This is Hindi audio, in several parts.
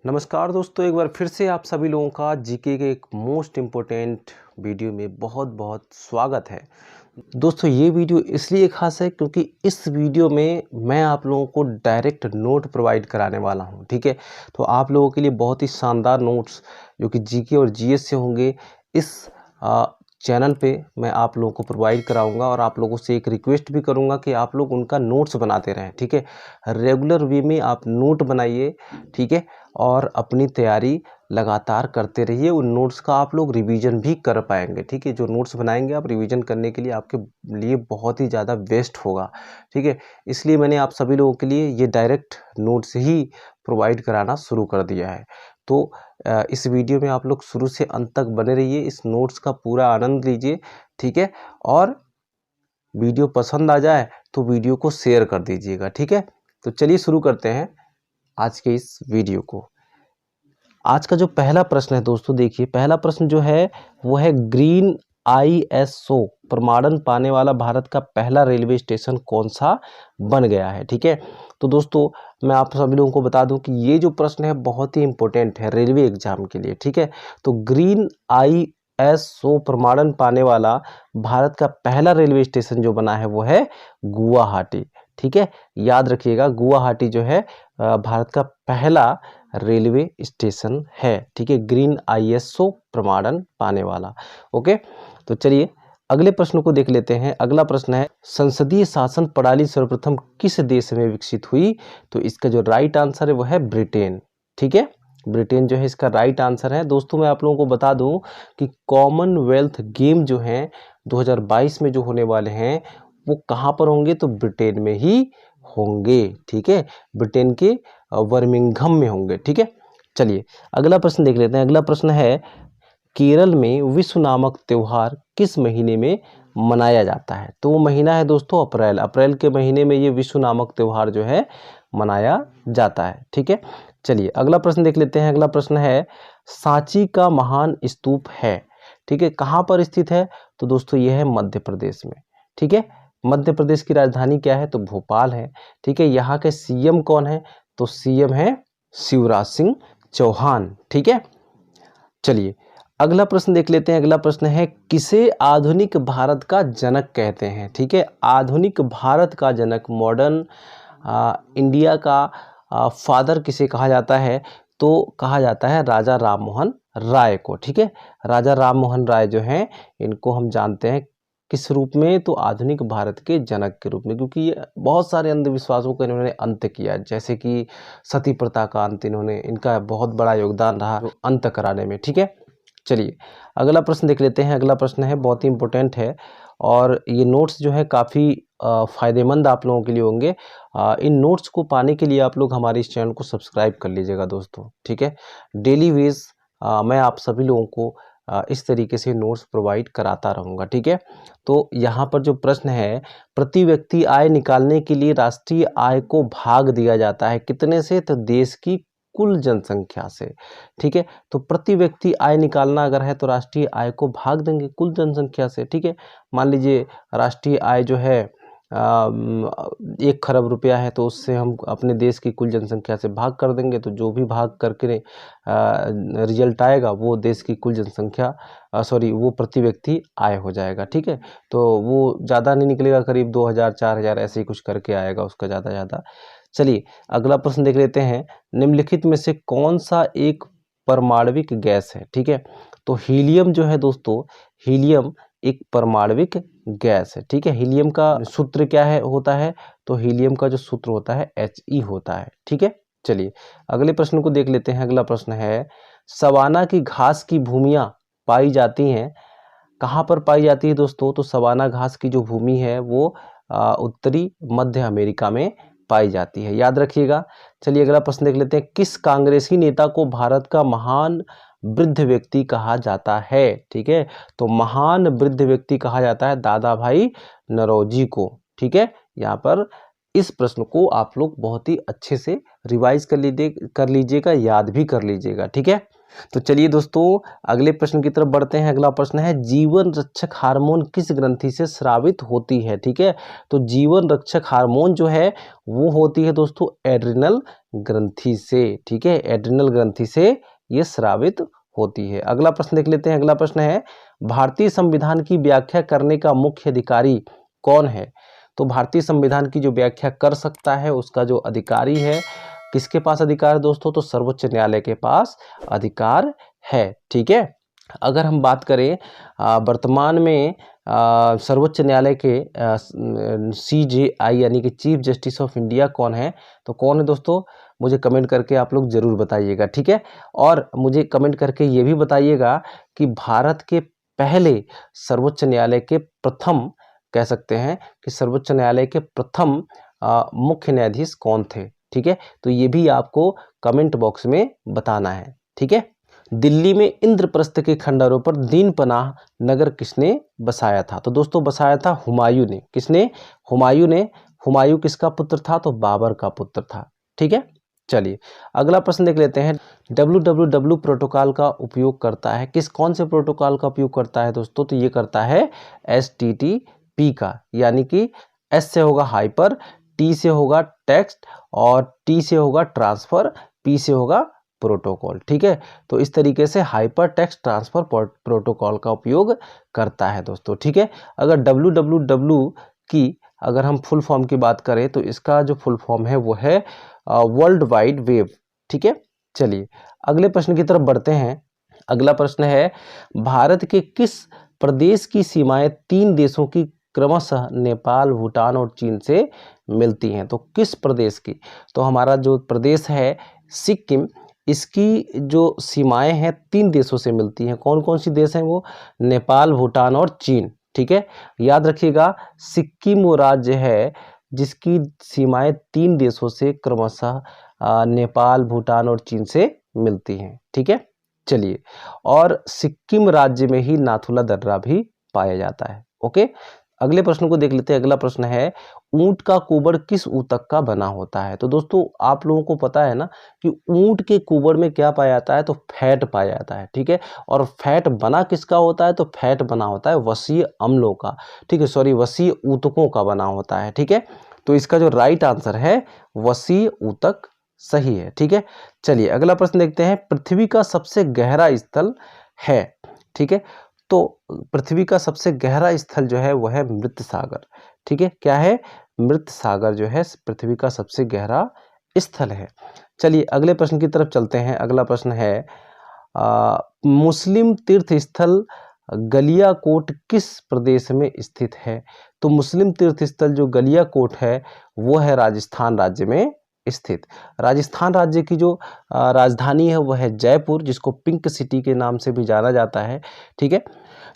नमस्कार दोस्तों, एक बार फिर से आप सभी लोगों का जीके के एक मोस्ट इम्पोर्टेंट वीडियो में बहुत बहुत स्वागत है। दोस्तों ये वीडियो इसलिए खास है क्योंकि इस वीडियो में मैं आप लोगों को डायरेक्ट नोट प्रोवाइड कराने वाला हूं। ठीक है, तो आप लोगों के लिए बहुत ही शानदार नोट्स जो कि जीके और जीएस से होंगे इस चैनल पे मैं आप लोगों को प्रोवाइड कराऊंगा और आप लोगों से एक रिक्वेस्ट भी करूंगा कि आप लोग उनका नोट्स बनाते रहें। ठीक है, रेगुलर वे में आप नोट बनाइए। ठीक है, और अपनी तैयारी लगातार करते रहिए। उन नोट्स का आप लोग रिवीजन भी कर पाएंगे। ठीक है, जो नोट्स बनाएंगे आप रिवीजन करने के लिए आपके लिए बहुत ही ज़्यादा बेस्ट होगा। ठीक है, इसलिए मैंने आप सभी लोगों के लिए ये डायरेक्ट नोट्स ही प्रोवाइड कराना शुरू कर दिया है। तो इस वीडियो में आप लोग शुरू से अंत तक बने रहिए, इस नोट्स का पूरा आनंद लीजिए। ठीक है, और वीडियो पसंद आ जाए तो वीडियो को शेयर कर दीजिएगा। ठीक है, तो चलिए शुरू करते हैं आज के इस वीडियो को। आज का जो पहला प्रश्न है दोस्तों, देखिए पहला प्रश्न जो है वो है ग्रीन आईएसओ प्रमाणन पाने वाला भारत का पहला रेलवे स्टेशन कौन सा बन गया है। ठीक है, तो दोस्तों मैं आप सभी लोगों को बता दूं कि ये जो प्रश्न है बहुत ही इंपॉर्टेंट है रेलवे एग्जाम के लिए। ठीक है, तो ग्रीन आईएसओ प्रमाणन पाने वाला भारत का पहला रेलवे स्टेशन जो बना है वो है गुवाहाटी। ठीक है, याद रखिएगा गुवाहाटी जो है भारत का पहला रेलवे स्टेशन है। ठीक है, ग्रीन आईएसओ प्रमाणन पाने वाला। ओके, तो चलिए अगले प्रश्न को देख लेते हैं। अगला प्रश्न है संसदीय शासन प्रणाली सर्वप्रथम किस देश में विकसित हुई। तो इसका जो राइट आंसर है वो है ब्रिटेन। ठीक है, ब्रिटेन जो है इसका राइट आंसर है। दोस्तों मैं आप लोगों को बता दूं कि कॉमनवेल्थ गेम जो हैं 2022 में जो होने वाले हैं वो कहाँ पर होंगे, तो ब्रिटेन में ही होंगे। ठीक है, ब्रिटेन के बर्मिंघम में होंगे। ठीक है, चलिए अगला प्रश्न देख लेते हैं। अगला प्रश्न है केरल में विश्व नामक त्योहार किस महीने में मनाया जाता है। तो वो महीना है दोस्तों अप्रैल। अप्रैल के महीने में ये विश्व नामक त्योहार जो है मनाया जाता है। ठीक है, चलिए अगला प्रश्न देख लेते हैं। अगला प्रश्न है सांची का महान स्तूप है, ठीक है, कहाँ पर स्थित है। तो दोस्तों ये है मध्य प्रदेश में। ठीक है, मध्य प्रदेश की राजधानी क्या है, तो भोपाल है। ठीक है, यहाँ के सीएम कौन है, तो सीएम है शिवराज सिंह चौहान। ठीक है, चलिए अगला प्रश्न देख लेते हैं। अगला प्रश्न है किसे आधुनिक भारत का जनक कहते हैं। ठीक है, आधुनिक भारत का जनक, मॉडर्न इंडिया का फादर किसे कहा जाता है, तो कहा जाता है राजा राम मोहन राय को। ठीक है, राजा राम मोहन राय जो हैं इनको हम जानते हैं किस रूप में, तो आधुनिक भारत के जनक के रूप में, क्योंकि ये बहुत सारे अंधविश्वासों का इन्होंने अंत किया, जैसे कि सती प्रथा का अंत इनका बहुत बड़ा योगदान रहा अंत कराने में। ठीक है, चलिए अगला प्रश्न देख लेते हैं। अगला प्रश्न है बहुत ही इंपॉर्टेंट है और ये नोट्स जो है काफ़ी फ़ायदेमंद आप लोगों के लिए होंगे। इन नोट्स को पाने के लिए आप लोग हमारे इस चैनल को सब्सक्राइब कर लीजिएगा दोस्तों। ठीक है, डेली वेज मैं आप सभी लोगों को इस तरीके से नोट्स प्रोवाइड कराता रहूँगा। ठीक है, तो यहाँ पर जो प्रश्न है प्रति व्यक्ति आय निकालने के लिए राष्ट्रीय आय को भाग दिया जाता है कितने से, तो देश की कुल जनसंख्या से। ठीक है, तो प्रति व्यक्ति आय निकालना अगर है तो राष्ट्रीय आय को भाग देंगे कुल जनसंख्या से। ठीक है, मान लीजिए राष्ट्रीय आय जो है 1 खरब रुपया है, तो उससे हम अपने देश की कुल जनसंख्या से भाग कर देंगे, तो जो भी भाग करके रिजल्ट आएगा वो देश की कुल जनसंख्या वो प्रति व्यक्ति आय हो जाएगा। ठीक है, तो वो ज़्यादा नहीं निकलेगा, करीब 2000 4000 ऐसे ही कुछ करके आएगा उसका ज़्यादा। चलिए अगला प्रश्न देख लेते हैं। निम्नलिखित में से कौन सा एक परमाणविक गैस है। ठीक है, तो हीलियम जो है दोस्तों, हीलियम एक परमाणविक गैस है। ठीक है, हीलियम का सूत्र क्या है होता है, तो हीलियम का जो सूत्र होता है He होता है। ठीक है, चलिए अगले प्रश्न को देख लेते हैं। अगला प्रश्न है सवाना की घास की भूमियां पाई जाती हैं, कहाँ पर पाई जाती है दोस्तों, तो सवाना घास की जो भूमि है वो उत्तरी मध्य अमेरिका में पाई जाती है, याद रखिएगा। चलिए अगला प्रश्न देख लेते हैं। किस कांग्रेसी नेता को भारत का महान वृद्ध व्यक्ति कहा जाता है। ठीक है, तो महान वृद्ध व्यक्ति कहा जाता है दादा भाई नौरोजी को। ठीक है, यहाँ पर इस प्रश्न को आप लोग बहुत ही अच्छे से रिवाइज कर लीजिएगा, याद भी कर लीजिएगा। ठीक है, तो चलिए दोस्तों अगले प्रश्न की तरफ बढ़ते हैं। अगला प्रश्न है जीवन रक्षक हार्मोन किस ग्रंथि से स्रावित होती है। ठीक है, तो जीवन रक्षक हार्मोन जो है वो होती है दोस्तों एड्रिनल ग्रंथि से। ठीक है, एड्रिनल ग्रंथि से ये स्रावित होती है। अगला प्रश्न देख लेते हैं। अगला प्रश्न है भारतीय संविधान की व्याख्या करने का मुख्य अधिकारी कौन है। तो भारतीय संविधान की जो व्याख्या कर सकता है उसका जो अधिकारी है, किसके पास अधिकार है दोस्तों, तो सर्वोच्च न्यायालय के पास अधिकार है। ठीक है, अगर हम बात करें वर्तमान में सर्वोच्च न्यायालय के CJI यानी कि चीफ जस्टिस ऑफ इंडिया कौन है, तो कौन है दोस्तों, मुझे कमेंट करके आप लोग ज़रूर बताइएगा। ठीक है, और मुझे कमेंट करके ये भी बताइएगा कि भारत के पहले सर्वोच्च न्यायालय के प्रथम, कह सकते हैं कि सर्वोच्च न्यायालय के प्रथम मुख्य न्यायाधीश कौन थे। ठीक है, तो ये भी आपको कमेंट बॉक्स में बताना है। ठीक है, दिल्ली में इंद्रप्रस्थ के खंडहरों पर दीन पनाह नगर किसने बसाया था। तो दोस्तों बसाया था हुमायूं ने। किसने, हुमायूं ने। हुमायूं किसका पुत्र था, तो बाबर का पुत्र था। ठीक है, चलिए अगला प्रश्न देख लेते हैं। www प्रोटोकॉल का उपयोग करता है, कौन से प्रोटोकॉल का उपयोग करता है दोस्तों, तो ये करता है HTTP का, यानी कि S से होगा हाइपर, T से होगा टेक्स्ट और T से होगा ट्रांसफर, P से होगा प्रोटोकॉल। ठीक है, तो इस तरीके से हाइपर टेक्स्ट ट्रांसफर प्रोटोकॉल का उपयोग करता है दोस्तों। ठीक है, अगर www की अगर हम फुल फॉर्म की बात करें तो इसका जो फुल फॉर्म है वो है वर्ल्ड वाइड वेब। ठीक है, चलिए अगले प्रश्न की तरफ बढ़ते हैं। अगला प्रश्न है भारत के किस प्रदेश की सीमाएं 3 देशों की क्रमशः नेपाल, भूटान और चीन से मिलती हैं। तो किस प्रदेश की, तो हमारा जो प्रदेश है सिक्किम, इसकी जो सीमाएं हैं 3 देशों से मिलती हैं। कौन कौन सी देश हैं वो, नेपाल, भूटान और चीन। ठीक है, याद रखिएगा सिक्किम वो राज्य है जिसकी सीमाएं 3 देशों से क्रमशः नेपाल, भूटान और चीन से मिलती हैं। ठीक है, चलिए, और सिक्किम राज्य में ही नाथुला दर्रा भी पाया जाता है। ओके, अगले प्रश्न को देख लेते हैं। अगला प्रश्न है ऊंट का कुबड़ किस ऊतक का बना होता है। तो दोस्तों आप लोगों को पता है ना कि ऊंट के कुबड़ में क्या पाया जाता है, तो फैट पाया जाता है। ठीक है, और फैट बना किसका होता है, तो फैट बना होता है वसीय अम्लों का। ठीक है, सॉरी वसीय ऊतकों का बना होता है। ठीक है, तो इसका जो राइट आंसर है वसीय ऊतक सही है। ठीक है, चलिए अगला प्रश्न देखते हैं। पृथ्वी का सबसे गहरा स्थल है। ठीक है, तो पृथ्वी का सबसे गहरा स्थल जो है वह है मृत सागर। ठीक है, क्या है, मृत सागर जो है पृथ्वी का सबसे गहरा स्थल है। चलिए अगले प्रश्न की तरफ चलते हैं। अगला प्रश्न है मुस्लिम तीर्थ स्थल गलियाकोट किस प्रदेश में स्थित है। तो मुस्लिम तीर्थ स्थल जो गलियाकोट है वो है राजस्थान राज्य में स्थित। राजस्थान राज्य की जो राजधानी है वह है जयपुर, जिसको पिंक सिटी के नाम से भी जाना जाता है। ठीक है,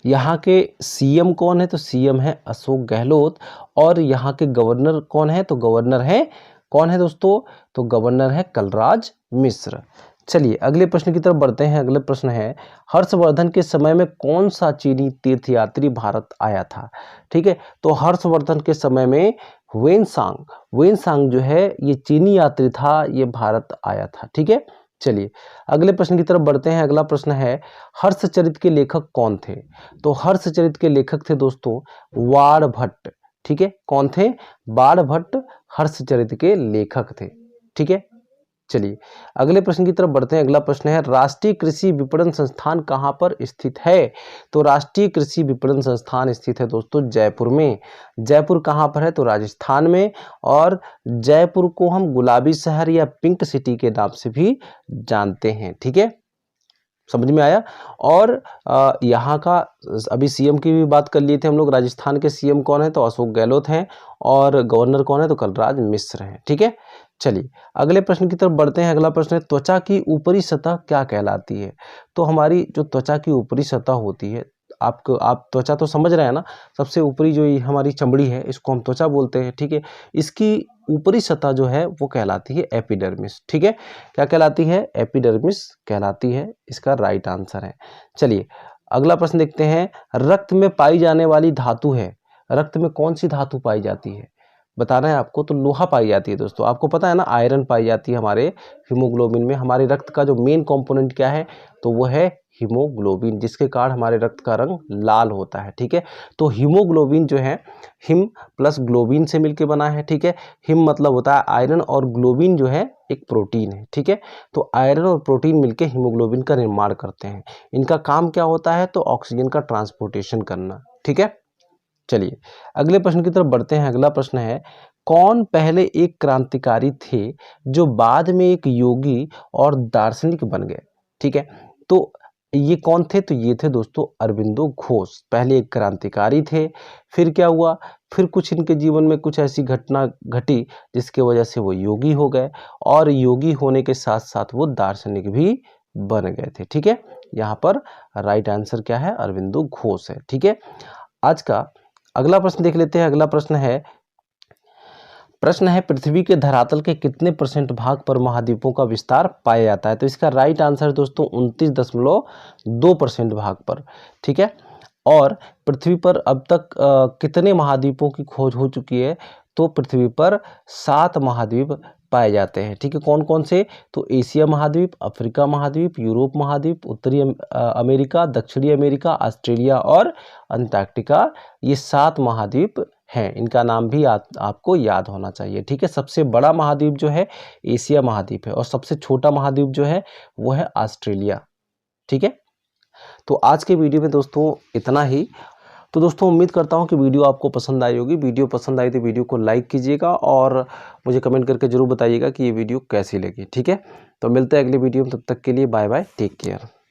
यहाँ के CM कौन है, तो CM है अशोक गहलोत। और यहाँ के गवर्नर कौन है, तो गवर्नर है कौन है दोस्तों, तो गवर्नर है कलराज मिश्र। चलिए अगले प्रश्न की तरफ बढ़ते हैं। अगले प्रश्न है हर्षवर्धन के समय में कौन सा चीनी तीर्थयात्री भारत आया था। ठीक है, तो हर्षवर्धन के समय में वेनसांग जो है ये चीनी यात्री था, ये भारत आया था। ठीक है, चलिए अगले प्रश्न की तरफ बढ़ते हैं। अगला प्रश्न है हर्षचरित के लेखक कौन थे। तो हर्षचरित के लेखक थे दोस्तों बाणभट्ट। ठीक है, कौन थे, बाणभट्ट हर्षचरित के लेखक थे। ठीक है, चलिए अगले प्रश्न की तरफ बढ़ते हैं। अगला प्रश्न है राष्ट्रीय कृषि विपणन संस्थान कहाँ पर स्थित है। तो राष्ट्रीय कृषि विपणन संस्थान स्थित है दोस्तों जयपुर में। जयपुर कहाँ पर है, तो राजस्थान में। और जयपुर को हम गुलाबी शहर या पिंक सिटी के नाम से भी जानते हैं। ठीक है, समझ में आया। और यहाँ का अभी CM की भी बात कर लिए थे हम लोग। राजस्थान के CM कौन है, तो अशोक गहलोत हैं। और गवर्नर कौन है, तो कलराज मिश्र हैं। ठीक है, चलिए अगले प्रश्न की तरफ बढ़ते हैं। अगला प्रश्न है त्वचा की ऊपरी सतह क्या कहलाती है। तो हमारी जो त्वचा की ऊपरी सतह होती है, आप त्वचा तो समझ रहे हैं ना, सबसे ऊपरी जो ये हमारी चमड़ी है इसको हम त्वचा बोलते हैं। ठीक है, इसकी ऊपरी सतह जो है वो कहलाती है एपिडर्मिस। ठीक है, क्या कहलाती है, एपिडर्मिस कहलाती है, इसका राइट आंसर है। चलिए अगला प्रश्न देखते हैं। रक्त में पाई जाने वाली धातु है, रक्त में कौन सी धातु पाई जाती है। बताना है आपको, तो लोहा पाई जाती है दोस्तों। आपको पता है ना, आयरन पाई जाती है हमारे हीमोग्लोबिन में। हमारे रक्त का जो मेन कंपोनेंट क्या है, तो वो है हीमोग्लोबिन, जिसके कारण हमारे रक्त का रंग लाल होता है। ठीक है, तो हीमोग्लोबिन जो है हिम प्लस ग्लोबिन से मिलकर बना है। ठीक है, हिम मतलब होता है आयरन और ग्लोबिन जो है एक प्रोटीन है। ठीक है, तो आयरन और प्रोटीन मिलकर हीमोग्लोबिन का निर्माण करते हैं। इनका काम क्या होता है, तो ऑक्सीजन का ट्रांसपोर्टेशन करना। ठीक है, चलिए अगले प्रश्न की तरफ बढ़ते हैं। अगला प्रश्न है, कौन पहले एक क्रांतिकारी थे जो बाद में एक योगी और दार्शनिक बन गए? ठीक है, तो ये कौन थे, तो ये थे दोस्तों अरबिंदो घोष। पहले एक क्रांतिकारी थे, फिर क्या हुआ, फिर कुछ इनके जीवन में कुछ ऐसी घटना घटी जिसकी वजह से वो योगी हो गए, और योगी होने के साथ साथ वो दार्शनिक भी बन गए थे। ठीक है, यहाँ पर राइट आंसर क्या है, अरबिंदो घोष है। ठीक है, आज का अगला प्रश्न देख लेते हैं। अगला प्रश्न है पृथ्वी के धरातल के कितने % भाग पर महाद्वीपों का विस्तार पाया जाता है? तो इसका राइट आंसर दोस्तों 29.2% भाग पर। ठीक है, और पृथ्वी पर अब तक कितने महाद्वीपों की खोज हो चुकी है, तो पृथ्वी पर 7 महाद्वीप पाए जाते हैं। ठीक है, कौन कौन से, तो एशिया महाद्वीप, अफ्रीका महाद्वीप, यूरोप महाद्वीप, उत्तरी अमेरिका, दक्षिणी अमेरिका, ऑस्ट्रेलिया और अंटार्कटिका, ये 7 महाद्वीप हैं। इनका नाम भी आपको याद होना चाहिए। ठीक है, सबसे बड़ा महाद्वीप जो है एशिया महाद्वीप है, और सबसे छोटा महाद्वीप जो है वो है ऑस्ट्रेलिया। ठीक है, तो आज के वीडियो में दोस्तों इतना ही। तो दोस्तों उम्मीद करता हूँ कि वीडियो आपको पसंद आई होगी। वीडियो पसंद आई तो वीडियो को लाइक कीजिएगा और मुझे कमेंट करके जरूर बताइएगा कि ये वीडियो कैसी लगी। ठीक है, तो मिलते हैं अगले वीडियो में, तब तक के लिए बाय बाय, टेक केयर।